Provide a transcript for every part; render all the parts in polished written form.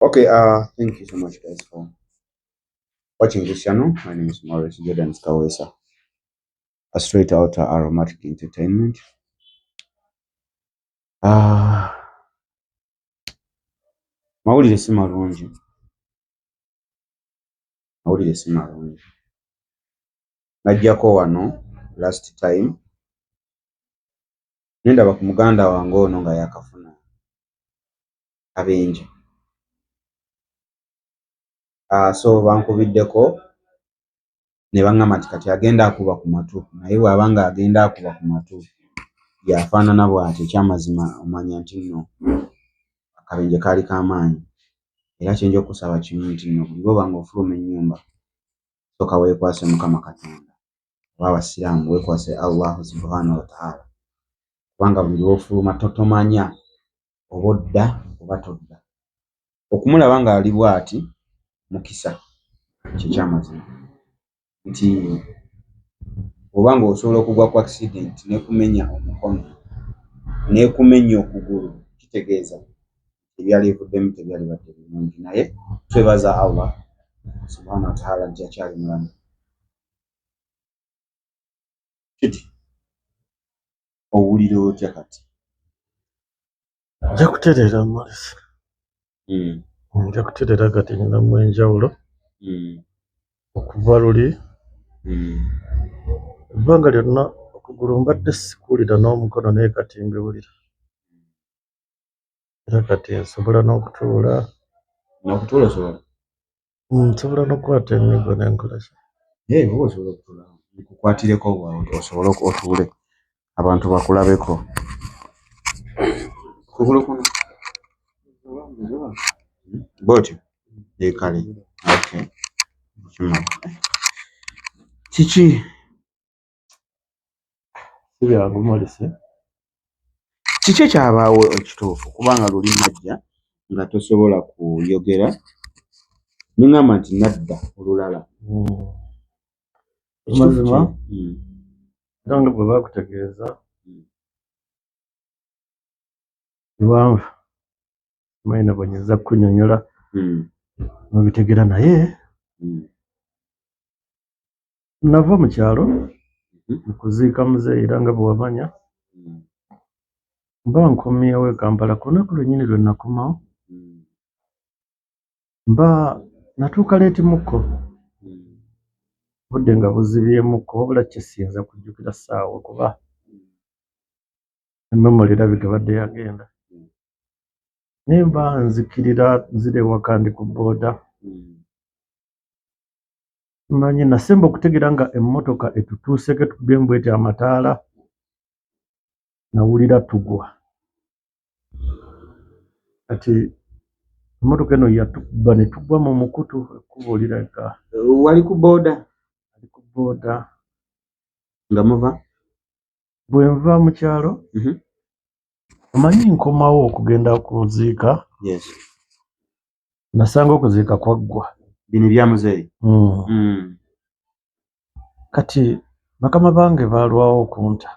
Okay, thank you so much, guys, for watching this channel. My name is Maurice Jordan Skawesa, a straight out aromatic entertainment. Mawulire si malungi. Mawulire si malungi. Najjako wano last time. Nendaba ku muganda wange ono nga yakafuna abenje. So bankubiddeko ne baŋŋamba nti kati agenda akuba ku matu, naye bw'aba nga agenda akuba ku matu yafaanana bw'ati, ekyamazima omanya nti nno akabenje kaali k'amaanyi. Era kyenja okusaba kimu nti nno buli lw'oba ng'ofuluma ennyumba sooka weekwase Mukama Katonda, oba Abasiraamu weekwase Allah subhanahu wa ta'ala, kubanga buli lw'ofuluma totomanya oba odda oba todda. Okumulaba ng'ali bw'ati mukisa, kyekyamazima nti oba ng'osobola okugwa ku accident neekumenya omukono neekumenya okugulu, kitegeeza ebyali bivuddemu tebyali badde birungi, naye twebaza Allah subhanahu wa ta'ala nti akyali mulamu. Kiti owulira otya kati? Nja kutereera Maurice. Nja kutereera kati ninamu enjawulo okuva luli ebbanga lyonna okugulu mbadde sikuwulira n'omukono, naye kati mbiwulira. Era kati nsobola n'okutuula. N'okutuula osobola? Nsobola n'okukwata emigo n'enkola ki? Oba osobola okutuula, nkukwatireko osobole otuule abantu bakulabeko. Kugulu kuno bw'otyo? Kale, okay. Kiki? Si byangu Maurice. Kiki ekyabaawo ekituufu kubanga luli najja nga tosobola kuyogera niŋŋamba nti nadda olulala? Mazima era nga bwe baakutegeeza ewanvu mayina bwenyeza kukunnyonnyola nobitegeera, naye nava mu kyalo okuziika muzeeyi era nga bwe wamanya mba nkomyewo e Kampala. Ku lunaku lwennyini lwe nakomawo mba natuuka leeti mukko, budde nga buzibyemukko, wabula kyesinza kujjukira ssaawa kuba emmemory erabika ebadde yagenda. Naye mba nzikirira nzira ewaka ndi ku booda. Mmanyi nasemba okutegeera nga emmotoka etutuuseko etukubye mbwete amataala, nawulira tugwa. Kati emmotoka eno yatukuba ne tugwa mu mukutu, ekkubo lirabika. Wali ku booda? Ali ku booda. Nga muva? Bwe nva mu kyalo omanyi nkomawo okugenda kuziika. Yes. Nasanga okuziika kwaggwa. Bino bya muzeeyi? Kati bakama bange baalwawo okunta.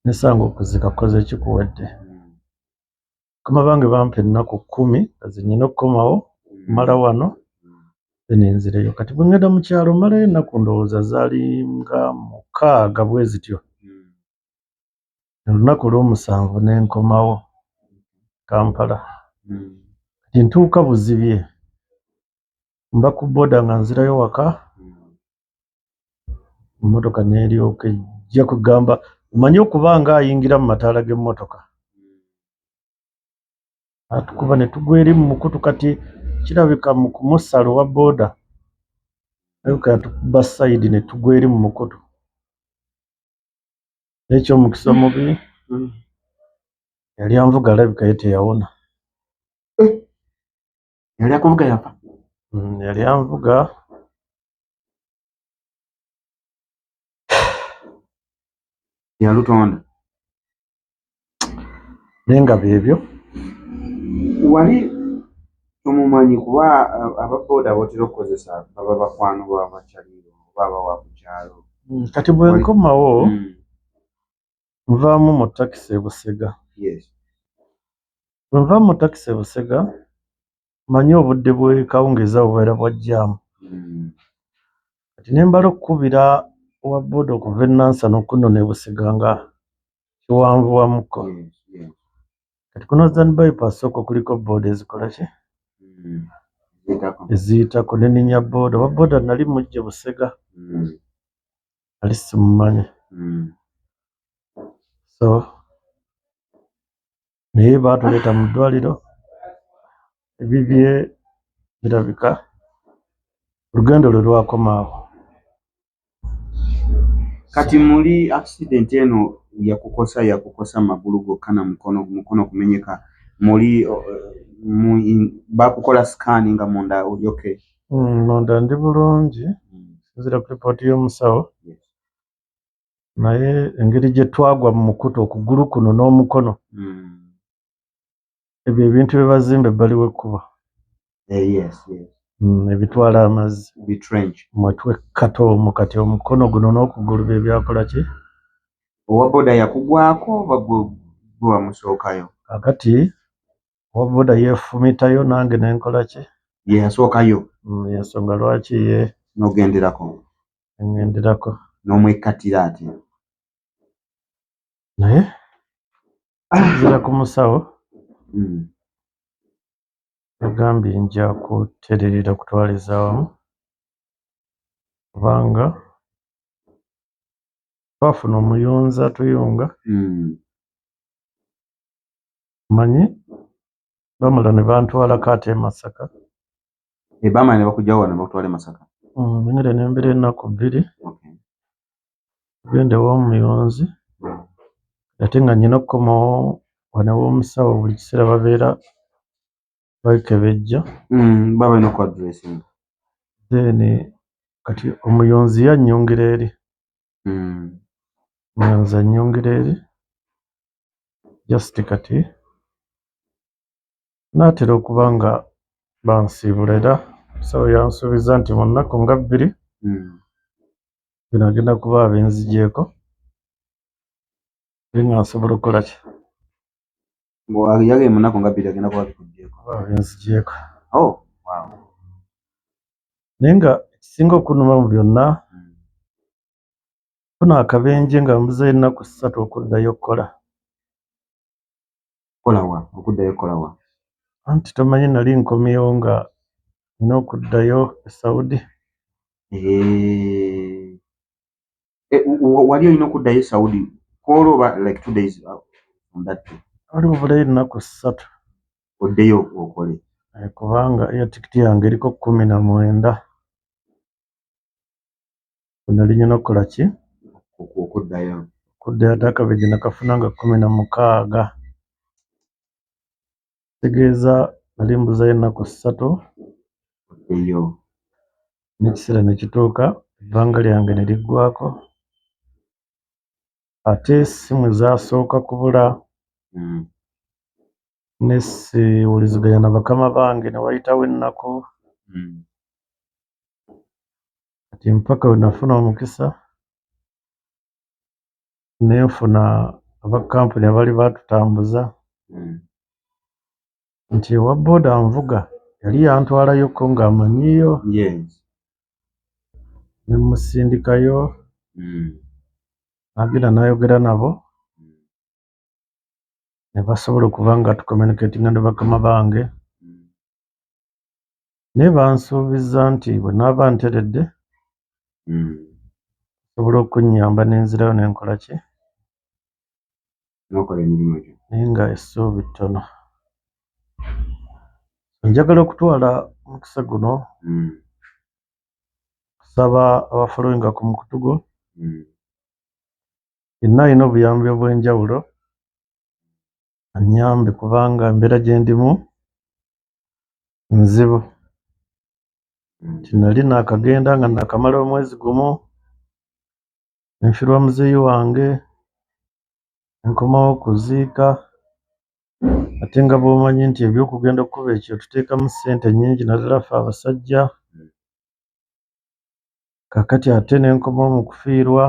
Nesanga okuziika kukoze kikuwedde. Bakama bange bampa ennaku 10 nga zennyina okukomawo mala wano nzireyo. Kati bwe ngenda mu kyalo malayo ennaku ndowooza zaali nga 6 bwe zityo. Olunaku olw'omusanvu ne nkomawo Kampala. Kati ntuuka Buzibye, mba ku booda nga nzirayo waka, emmotoka n'eryoka ejja kugamba omanyi okuba nga ayingira mu mataala g'emmotoka. Atukuba ne tugwa eri mu mukutu. Kati kirabika mu kumusala owa booda alabika yatukuba sayidi ne tugwa eri mu mukutu. Ekyomukisa mubi yali anvuga alabika ye teyawona. Yali akuvuga yafa? Yali anvuga yalutonda. naye nga byebyo. Wali tumumanyi kuba ababooda botera okukozesa baba bakwano b'abakyaliro oba abawa ku kyalo. Kati bwe nkomawo nvaamu mu takisi e Busega. Yes. Bwe nvaamu mu takisi e Busega manyi obudde bw'ekawungeeza bubeera bwa jjaamu. Kati ne mbala okkubira owa booda okuva e Nansana okuno ne Busega nga kiwanvuwamukko. Kati ku Northern bypass okwo kuliko booda ezikola ki? Eziyitako ne nninya booda. Owa booda nali mujje Busega. Ali simumanyi. So naye baatuleeta mu ddwaliro ebibye birabika olugendo lwe lwakoma awo. Kati muli accident eno yakukosa magulu gokka na mukono kumenyeka, muli bakukola scan nga munda oli okay? Munda ndi bulungi sinzira ku lipooti y'omusawo, naye engeri gye twagwa mu mukutu okugulu kuno n'omukono ebyo ebintu bye bazimba ebbali w'ekkubo. Yes. Ebitwala amazzi mwe twekkata omwo, kati omukono guno n'okugulu bye byakola ki? Owa booda yakugwako oba gwe wamusookayo? Kakati owa booda yeefumitayo nange ne nkola ki? Ye yasookayo? Yensonga lwaki ye n'ogenderako? Ngenderako. N'omwekkatira ati? Naye nzira ku musawo yagambye nja kutereerera kutwaliza awamu kubanga twafuna omuyunzi atuyunga. Manyi bamala ne bantwalako ate e Masaka. Bamala ne bakugyawo wano ne bakutwala e Masaka? Nyingire ne mbeera ennaku 2 gende w'omuyunzi ate nga nnyina okukomawo wano w'omusawo buli kiseera babeera bakebejja. Baba balina oku addressinga. Then kati omuyunzi yannyungira eri. Omuyunzi annyungira eri just kati naatera okuba nga bansiibula, era musawo yansuubiza nti mu nnaku nga 2 bino agenda kuba ab'enzigyeko naye nga nsobola okukola ki? Yagambye mu nnaku nga 2 agenda kuba abikugyeko. Ab'enzigyeko. Naye nga ekisinga okunuma mu byonna funa akabenje nga mbuzeeyo ennaku 3 okuddayo okukola. Okuddayo okolawa? Anti tomanyi nali nkomyewo nga nina okuddayo e Saudi. Wali olina okuddayo e Saudi kwolwo oba like 2 days on that day? Wali bubulayo ennaku 3 oddeyo okole. Kubanga air tikiti yange eriko 19 nali nyina okukola ki? Okuddayo ate akabeje nakafuna nga 16. Tegeeza nali mbuzayo ennaku 3 oddeyo. N'ekiseera ne kituuka ebbanga lyange ne liggwako, ate essimu zaasooka kubula ne siwuliziganya na bakama bange ne wayitawo ennaku. Kati mpaka we nafuna omukisa ne nfuna aba kampuni abaali baatutambuza nti owa booda nvuga yali yantwalayoko ng'amanyiyo. Ne musindikayo n'agenda n'ayogera nabo ne basobola okuba nga tucommunicatinga ne bakama bange, naye bansuubiza nti bwe naaba nteredde sobola okunnyamba n'enzirayo ne nkola ki? N'okola emirimu gyo. Naye nga essuubi ttono. Njagala okutwala omukisa guno kusaba abafollowinga ku mukutu gwo yenna alina obuyambi obw'enjawulo annyambe kubanga embeera gye ndimu nzibu. Nti nali naakagenda nga naakamala omwezi gumu ne nfiirwa muzeeyi wange, nkomawo okuziika, ate nga bw'omanyi nti eby'okugenda okkuba ekyo tuteekamu ssente nnyingi naddala ffe abasajja. Kaakati ate ne nkomawo mu kufiirwa.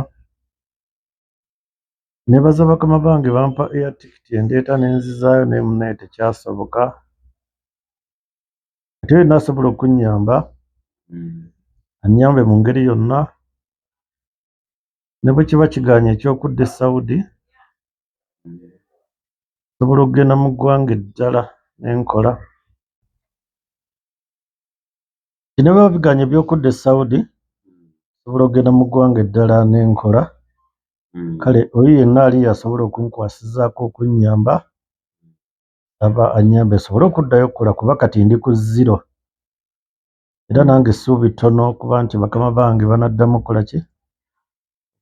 Neebaza bakama bange bampa air tikiti endeeta ne nzizaayo, naye munnaye tekyasoboka. kati oyo nasobola okunyamba anyambe mu ngeri yonna ne bwe kiba kiganye ekyokudda e Saudi sobola okugenda mu ggwanga eddala n'enkola kino biba biganye ebyokudda e Saudi sobola okugenda mu ggwanga eddala n'enkola kale oyo yenna ali asobola okunkwasizaako okunnyamba aba anyambe sobole okuddayo okukola kuba kati ndi ku zero era nange essuubi ttono kuba nti bakama bange banaddamu okukola ki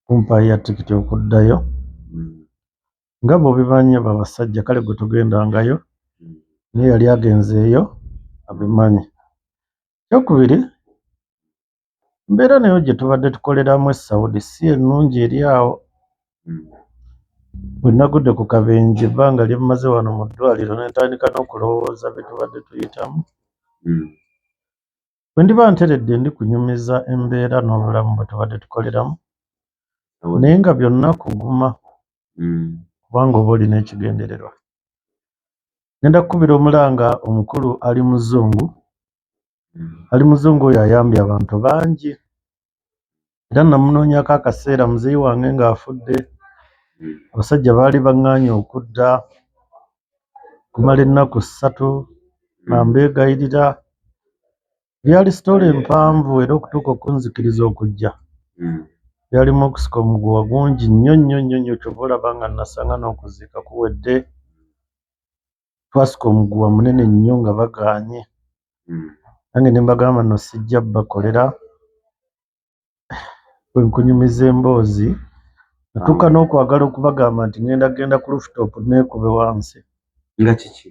kumpaayo ya tikiti okuddayo nga bw'obimanyi babasajja kale gwe togendangayo naye yali agenzeeyo abimanyi. Ekyokubiri mbeera nayo gye tubadde tukoleramu e Saudi si ennungi eri awo bwe nagudde ku kabenje ebbanga lye mmaze wano mu ddwaliro ne ntandika n'okulowooza bye tubadde tuyitamu bwe ndiba nteredde ndi kunyumiza embeera n'obulamu bwe tubadde tukoleramu naye nga byonna kuguma kubanga oba olina ekigendererwa. Ngenda kukubira omulanga omukulu Ali Muzungu. Ali Muzungu oyo ayambye abantu bangi era namunoonyako akaseera muzeeyi wange ng'afudde abasajja baali baŋŋaanye okudda kumala ennaku 3 nga mbeegayirira byali sitole empanvu era okutuuka okunzikiriza okujja byalimu okusika omuguwa gungi nnyo nnyo nnyo nnyo kyova olaba nga nasanga n'okuziika kuwedde twasika omuguwa munene nnyo nga bagaanye nange ne mbagamba nno sijja bakolera bwe nkunyumiza emboozi natuuka n'okwagala okubagamba nti genda ku rooftop neekube wansi nga kiki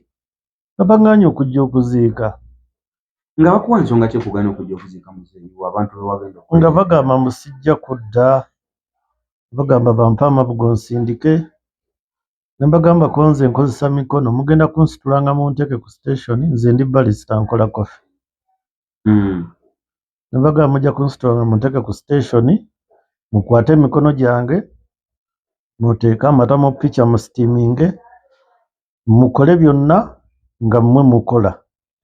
nga baŋŋaanye okujja okuziika nga bakuwa nsonga ki okugaana okujja okuziika muzeeyi abantu be wagenda nga bagamba mbu sijja kudda bagamba bampe amabugo nsindike ne mbagamba ko nze nkozesa mikono mugenda kunsitulanga mu nteeke ku station nze ndi balisita nkola kofi ne bagamba mujja kunsitulanga mu nteeke ku station mukwate emikono gyange muteeke amata mu picca mu steaminge mukole byonna nga mmwe mukola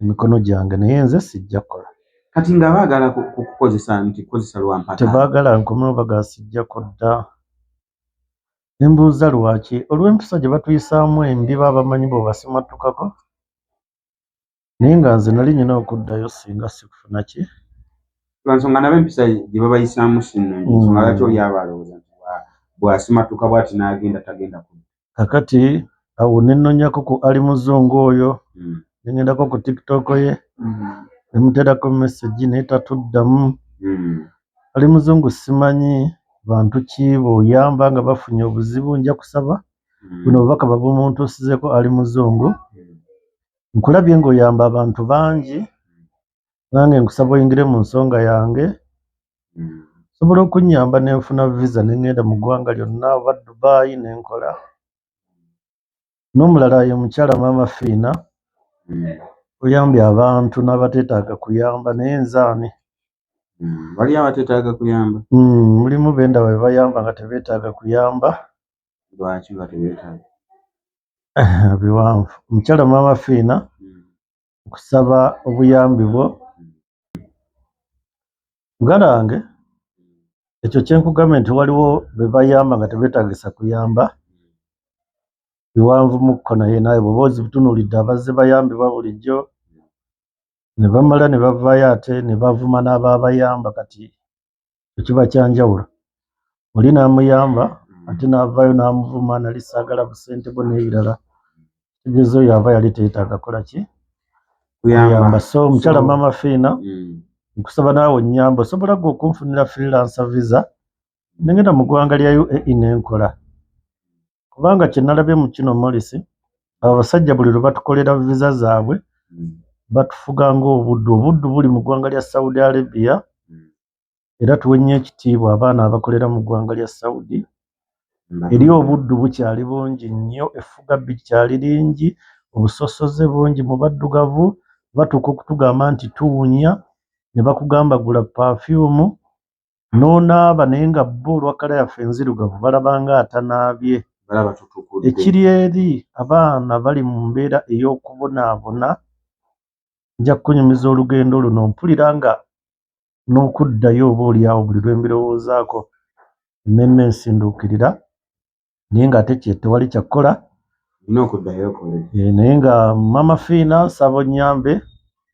emikono gyange naye nze sijja kukola kati nga baagala kukukozesa nti kozesa lwampaka tebaagala nkome obaga sijja kudda nembuuza lwaki olw'empisa gye batuyisaamu embi baba bamanyi bw'obasimatukako naye nga nze nali nyina okuddayo singa sikufuna ki lwansonga nabo empisa gye babayisaamu sinnungi nsonga lwaki oli aba alowooza nti bw'asimatuka bw'ati n'agenda tagenda kudda kakati awo nennoonyako ku Ali Muzungu oyo nengendako ku tiktok ye nemuteerako message naye tatuddamu Ali Muzungu simanyi bantu ki b'oyamba nga bafunye obuzibu nja kusaba buno obubaka babumuntuusizeko Ali Muzungu nkulabye ng'oyamba abantu bangi nange nkusaba oyingire mu nsonga yange sobola okunnyamba nenfuna visa nengenda mu ggwanga lyonna oba Dubai nenkola n'omulala ye mukyala Maama Fiina oyambye abantu n'abateetaaga kuyamba naye nzaani wali abateetaaga kuyamba mulimu benda bwe bayamba nga tebeetaaga kuyamba lwaki nga tebeetaaga biwanvu mukyala Maama Fiina nkusaba obuyambi bwo mugalange ekyo kyenkugambye nti waliwo be bayamba nga tebeetaagisa kuyamba biwanvu mukko naye naye bw'oba ozibitunuulidde abazze bayambibwa bulijjo ne bamala ne bavaayo ate ne bavuma n'abaabayamba kati ekiba kyanjawulo oli n'amuyamba ate n'avaayo n'amuvuma nali saagala busente bwo n'ebirala tegeeza oyo aba yali teetaaga kola ki kuyamba so omukyala Maama Fiina nkusaba naawe onnyamba osobola gwe okunfunira freelancer visa nengenda mu ggwanga lya UAE nenkola kubanga kye nalabye mu kino Morris abasajja buli lwe batukolera visa zaabwe batufuga ng'obuddu buli mu ggwanga lya Saudi Arabia era tuwenye ekitiibwa abaana abakolera mu ggwanga lya Saudi eri obuddu bukyali bungi nnyo effuga bikyali lingi obusosoze bungi mu baddugavu batuuka okutugamba nti tuwunya ne bakugamba gula perfume n'onaaba naye nga bo olwakala yaffe enzirugavu balabanga atanaabye ekiri eri abaana bali mu mbeera ey'okubonaabona nja kunyumiza olugendo luno mpulira nga n'okuddayo oba oliawo buli lwe mbirowoozaako emmemme ensindukirira naye ng'ate kye tewali kyakukola okuddayo okole. naye nga mama Fiina nsaba onnyambe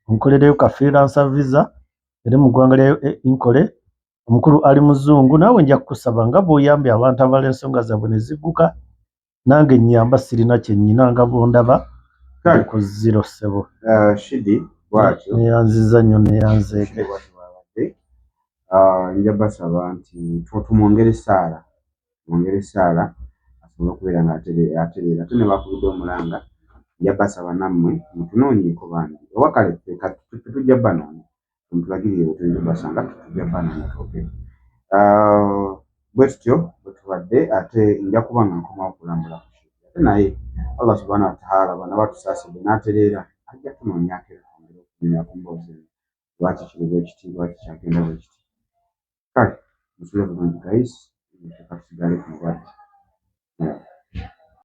onkolereyo ka freelancer visa era mu ggwanga lya nkole omukulu ali muzungu naawe nja kukusaba nga bw'oyambye abantu abala ensonga zaabwe ne zigguka nange nnyamba sirina kye nnyina nga bw'ondaba ku zero ssebo Shidi bw'atyo neyanziza nnyo neyanzeeke. Nja basaba nti tumwongere essaala asobole okubeera ng'atereera ate ne bakubidde omulanga nja basaba nammwe mutunoonyeeko bangi oba kale tetujja banoonya mutulagirire bwe tuyinza basanga tetujja banoonya twoke bwe tutyo bwe tubadde ate nja kuba nga nkomawo okulambula ku Shidi ate naye Allah subhanahu wa ta'ala bana batusaasidde n'atereera ajja tunoonyaako era okumenya ku mboozi lwaki kiri bwe kiti lwaki kyagenda bwe kiti kale musule bulungi guys tusigale ku mulwadde.